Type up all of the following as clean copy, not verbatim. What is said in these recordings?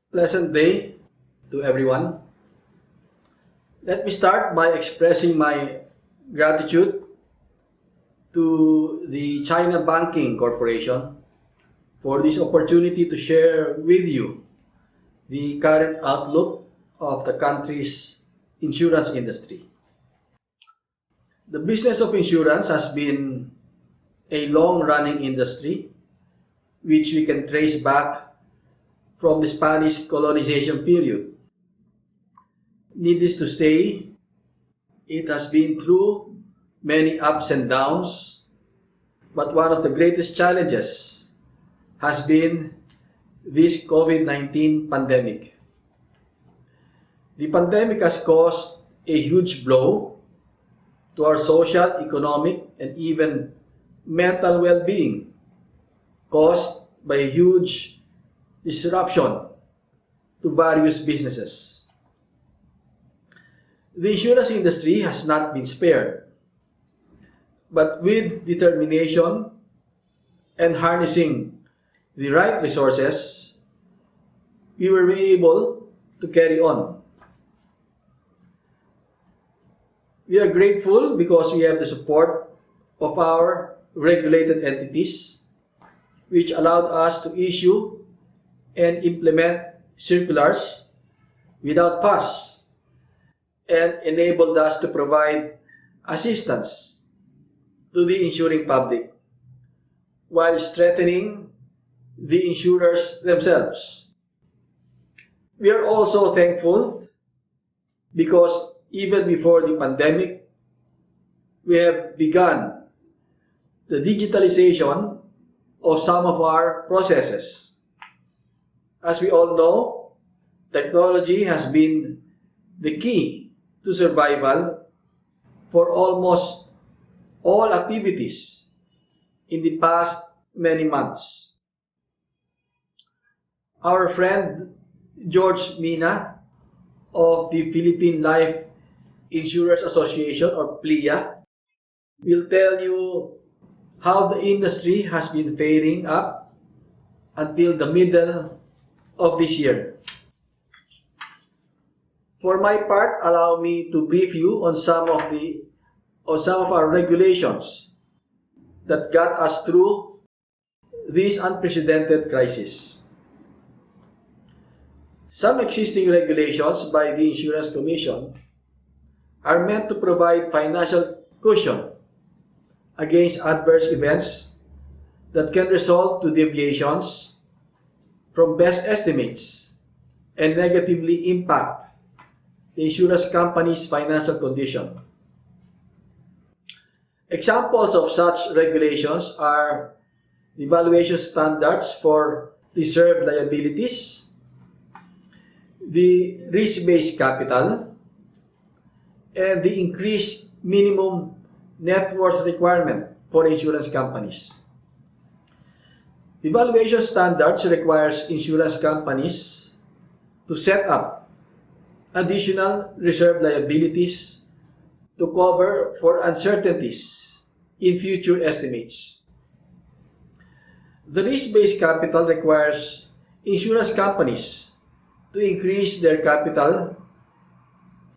Pleasant day to everyone. Let me start by expressing my gratitude to the China Banking Corporation for this opportunity to share with you the current outlook of the country's insurance industry. The business of insurance has been a long-running industry which we can trace back from the Spanish colonization period. Needless to say, it has been through many ups and downs, but one of the greatest challenges has been this COVID-19 pandemic. The pandemic has caused a huge blow to our social, economic, and even mental well-being, caused by a huge disruption to various businesses. The insurance industry has not been spared, but with determination and harnessing the right resources, we were able to carry on. We are grateful because we have the support of our regulated entities, which allowed us to issue and implement circulars without fuss and enabled us to provide assistance to the insuring public while strengthening the insurers themselves. We are also thankful because even before the pandemic, we have begun the digitalization of some of our processes. As we all know, technology has been the key to survival for almost all activities in the past many months. Our friend George Mina of the Philippine Life Insurers Association, or PLIA, will tell you how the industry has been faring up until the middle of this year. For my part, allow me to brief you on some of our regulations that got us through this unprecedented crisis. Some existing regulations by the Insurance Commission are meant to provide financial cushion against adverse events that can result to deviations from best estimates and negatively impact the insurance company's financial condition. Examples of such regulations are the valuation standards for reserve liabilities, the risk-based capital, and the increased minimum net worth requirement for insurance companies. The valuation standards requires insurance companies to set up additional reserve liabilities to cover for uncertainties in future estimates. The risk-based capital requires insurance companies to increase their capital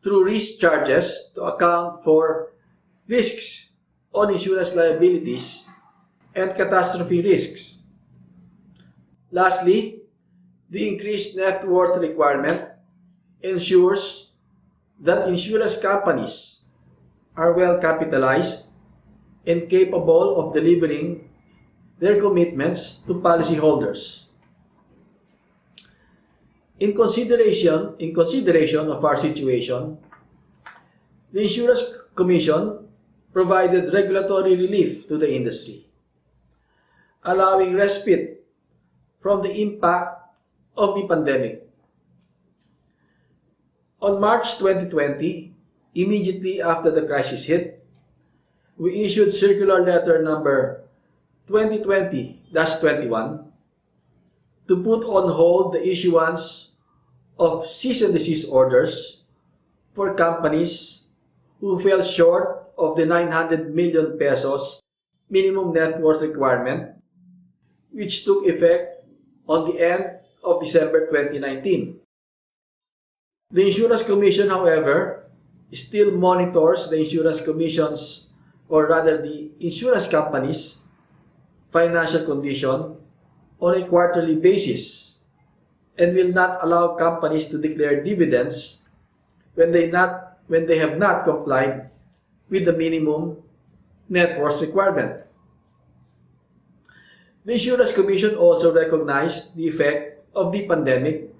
through risk charges to account for risks on insurance liabilities and catastrophe risks. Lastly, the increased net worth requirement ensures that insurance companies are well capitalized and capable of delivering their commitments to policyholders. In consideration of our situation, the Insurance Commission provided regulatory relief to the industry, allowing respite from the impact of the pandemic. On March 2020, immediately after the crisis hit, we issued Circular Letter number 2020-21 to put on hold the issuance of cease and desist orders for companies who fell short of the 900 million pesos minimum net worth requirement, which took effect on the end of December 2019. The Insurance Commission, however, still monitors the Insurance Commission's, or rather the insurance company's, financial condition on a quarterly basis and will not allow companies to declare dividends when they have not complied with the minimum net worth requirement. The Insurance Commission also recognized the effect of the pandemic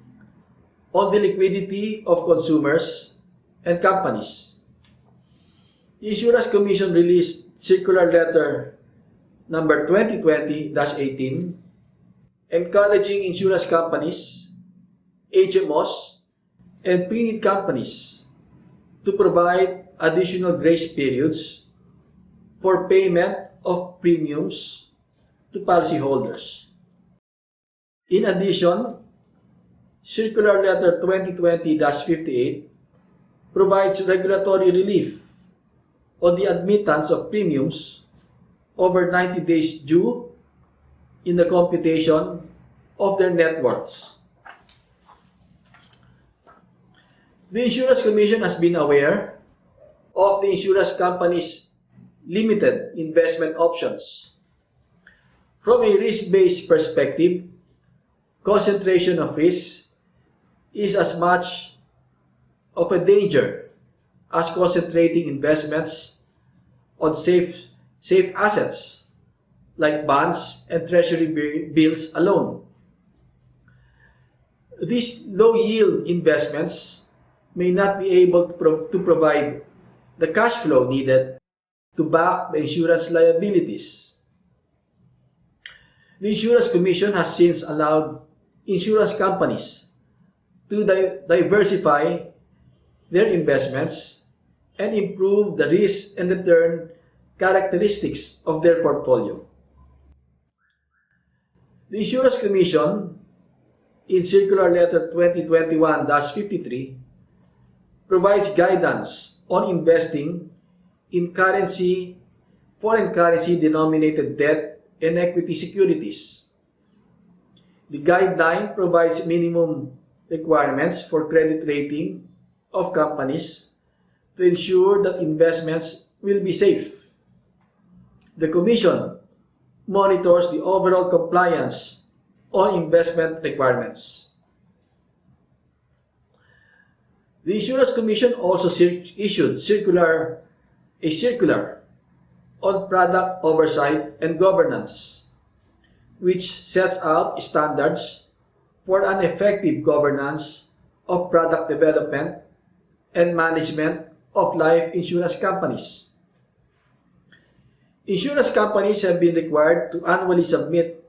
on the liquidity of consumers and companies. The Insurance Commission released Circular Letter number 2020-18 encouraging insurance companies, HMOs, and pre-need companies to provide additional grace periods for payment of premiums to policyholders. In addition, Circular Letter 2020-58 provides regulatory relief on the admittance of premiums over 90 days due in the computation of their net worths. The Insurance Commission has been aware of the insurance company's limited investment options. From a risk-based perspective, concentration of risk is as much of a danger as concentrating investments on safe assets like bonds and treasury bills alone. These low-yield investments may not be able to provide the cash flow needed to back the insurance liabilities. The Insurance Commission has since allowed insurance companies to diversify their investments and improve the risk and return characteristics of their portfolio. The Insurance Commission, in Circular Letter 2021-53, provides guidance on investing in foreign currency denominated debt and equity securities. The guideline provides minimum requirements for credit rating of companies to ensure that investments will be safe. The Commission monitors the overall compliance on investment requirements. The Insurance Commission also issued a circular on product oversight and governance, which sets out standards for an effective governance of product development and management of life insurance companies. Insurance companies have been required to annually submit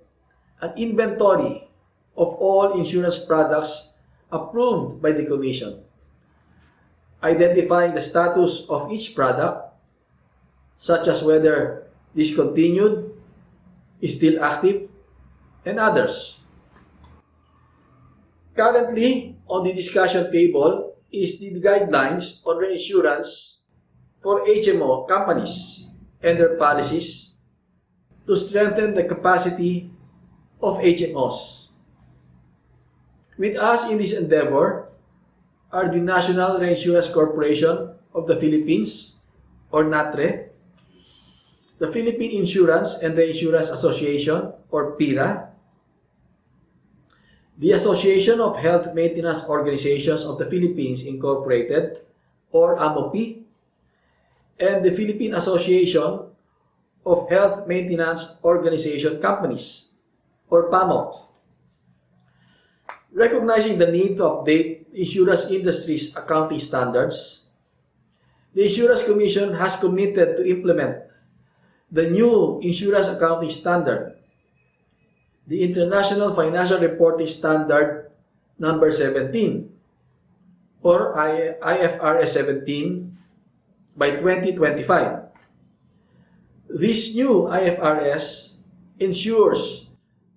an inventory of all insurance products approved by the Commission, identifying the status of each product, such as whether discontinued, is still active, and others. Currently, on the discussion table is the guidelines on reinsurance for HMO companies and their policies to strengthen the capacity of HMOs. With us in this endeavor are the National Reinsurance Corporation of the Philippines, or NATRE, the Philippine Insurance and Reinsurance Association, or PIRA, the Association of Health Maintenance Organizations of the Philippines Incorporated, or AMOP, and the Philippine Association of Health Maintenance Organization Companies, or PAMOC. Recognizing the need to update the insurance industry's accounting standards, the Insurance Commission has committed to implement the new Insurance Accounting Standard, the International Financial Reporting Standard number 17, or IFRS 17, by 2025. This new IFRS ensures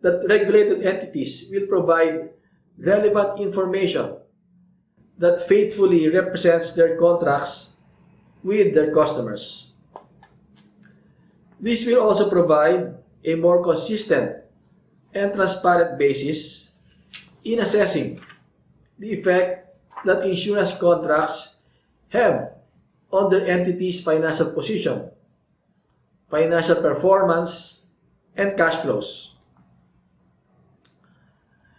that regulated entities will provide relevant information that faithfully represents their contracts with their customers. This will also provide a more consistent and transparent basis in assessing the effect that insurance contracts have on their entity's financial position, financial performance, and cash flows.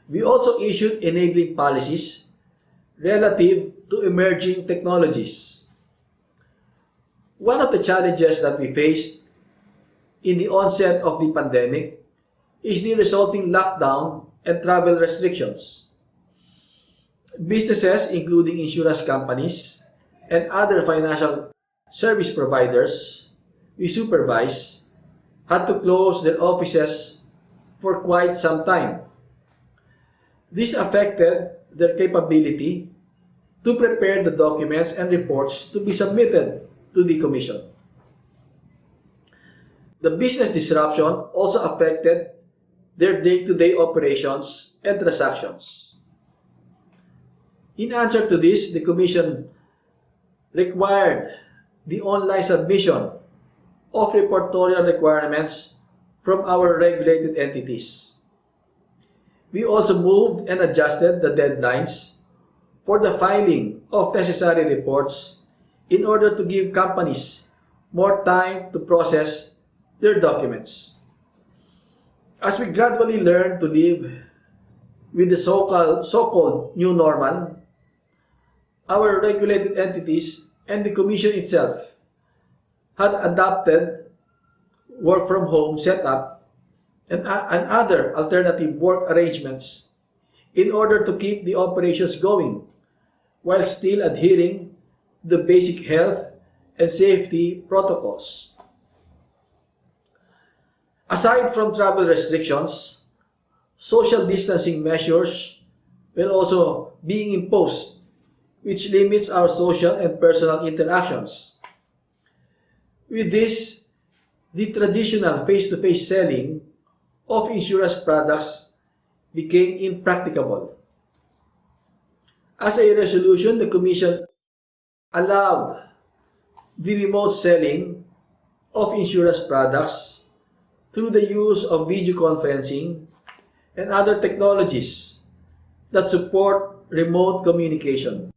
We also issued enabling policies relative to emerging technologies. One of the challenges that we faced in the onset of the pandemic is the resulting lockdown and travel restrictions. Businesses, including insurance companies and other financial service providers we supervise, had to close their offices for quite some time. This affected their capability to prepare the documents and reports to be submitted to the Commission. The business disruption also affected their day-to-day operations and transactions. In answer to this, the Commission required the online submission of reportorial requirements from our regulated entities. We also moved and adjusted the deadlines for the filing of necessary reports in order to give companies more time to process their documents. As we gradually learn to live with the so-called new normal, our regulated entities and the Commission itself had adopted work from home setup and other alternative work arrangements in order to keep the operations going while still adhering to the basic health and safety protocols. Aside from travel restrictions, social distancing measures were also being imposed, which limits our social and personal interactions. With this, the traditional face-to-face selling of insurance products became impracticable. As a resolution, the Commission allowed the remote selling of insurance products through the use of video conferencing and other technologies that support remote communication.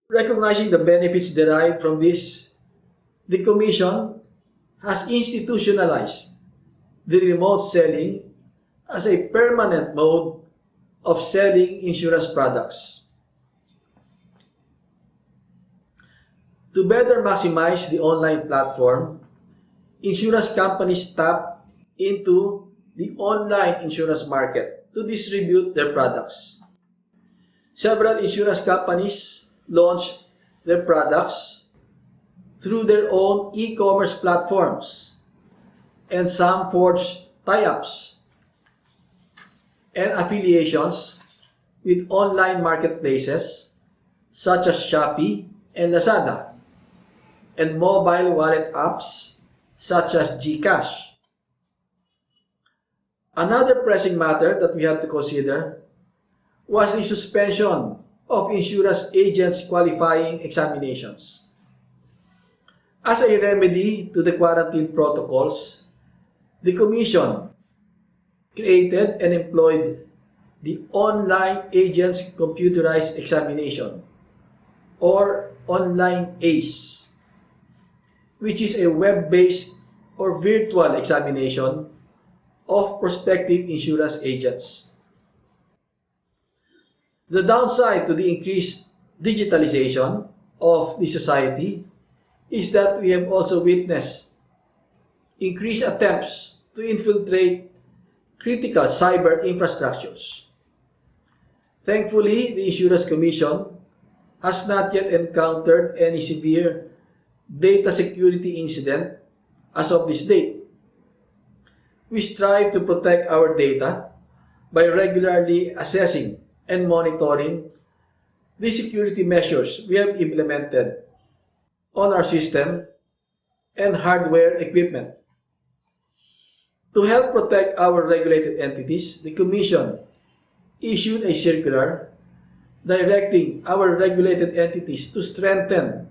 Recognizing the benefits derived from this, the Commission has institutionalized the remote selling as a permanent mode of selling insurance products. To better maximize the online platform, insurance companies tap into the online insurance market to distribute their products. Several insurance companies launch their products through their own e-commerce platforms, and some forge tie-ups and affiliations with online marketplaces such as Shopee and Lazada, and mobile wallet apps such as GCash. Another pressing matter that we have to consider was the suspension of insurance agents' qualifying examinations. As a remedy to the quarantine protocols, the Commission created and employed the Online Agents Computerized Examination, or Online ACE, which is a web-based or virtual examination of prospective insurance agents. The downside to the increased digitalization of the society is that we have also witnessed increased attempts to infiltrate critical cyber infrastructures. Thankfully, the Insurance Commission has not yet encountered any severe data security incident as of this date. We strive to protect our data by regularly assessing and monitoring the security measures we have implemented on our system and hardware equipment. To help protect our regulated entities, the Commission issued a circular directing our regulated entities to strengthen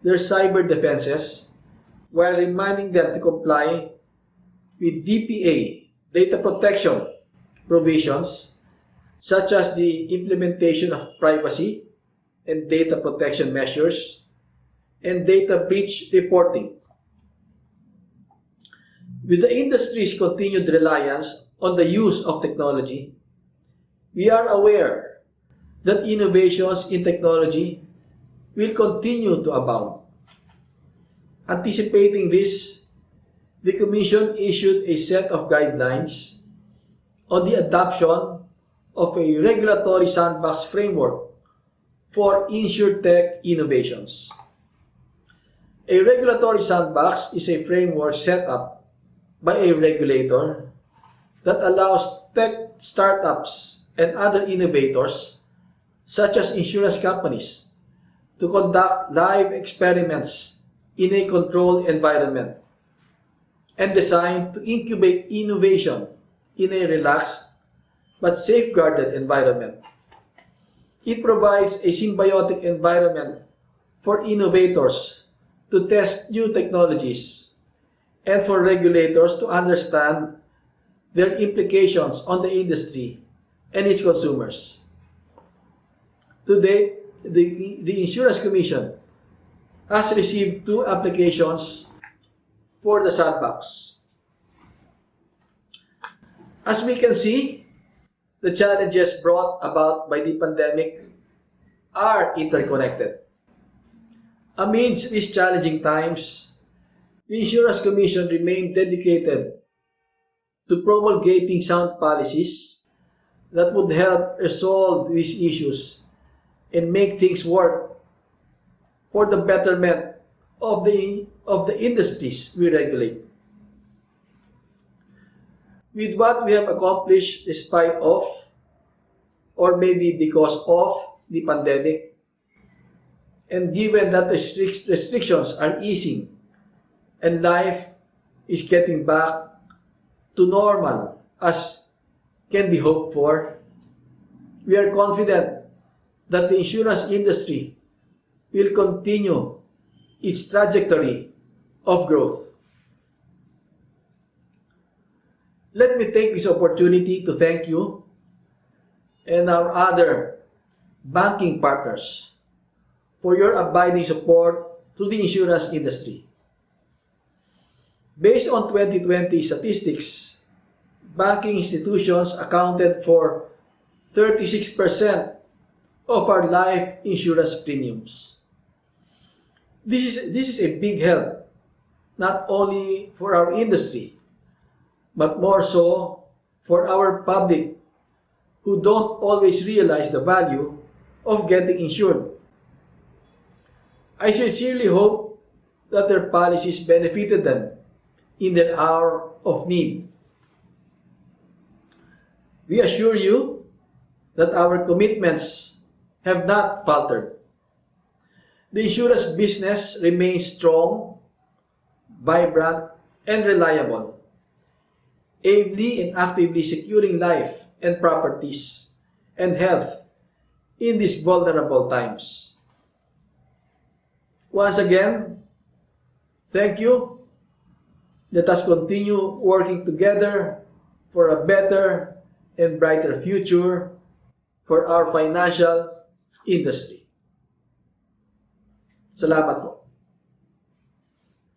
their cyber defenses while reminding them to comply with DPA, data protection provisions such as the implementation of privacy and data protection measures and data breach reporting. With the industry's continued reliance on the use of technology, we are aware that innovations in technology will continue to abound. Anticipating this, the Commission issued a set of guidelines on the adoption of a regulatory sandbox framework for InsurTech innovations. A regulatory sandbox is a framework set up by a regulator that allows tech startups and other innovators, such as insurance companies, to conduct live experiments in a controlled environment and designed to incubate innovation in a relaxed but safeguarded environment. It provides a symbiotic environment for innovators to test new technologies and for regulators to understand their implications on the industry and its consumers. To date, the Insurance Commission has received 2 applications for the sandbox. As we can see, the challenges brought about by the pandemic are interconnected. Amidst these challenging times, the Insurance Commission remained dedicated to promulgating sound policies that would help resolve these issues and make things work for the betterment of the industries we regulate. With what we have accomplished despite of, or maybe because of, the pandemic, and given that restrictions are easing and life is getting back to normal as can be hoped for, we are confident that the insurance industry will continue its trajectory of growth. Let me take this opportunity to thank you and our other banking partners for your abiding support to the insurance industry. Based on 2020 statistics, banking institutions accounted for 36% of our life insurance premiums. This is a big help, not only for our industry, but more so for our public who don't always realize the value of getting insured. I sincerely hope that their policies benefited them in their hour of need. We assure you that our commitments have not faltered. The insurance business remains strong, vibrant, and reliable, ably and actively securing life and properties and health in these vulnerable times. Once again, thank you. Let us continue working together for a better and brighter future for our financial industry. Salamat po.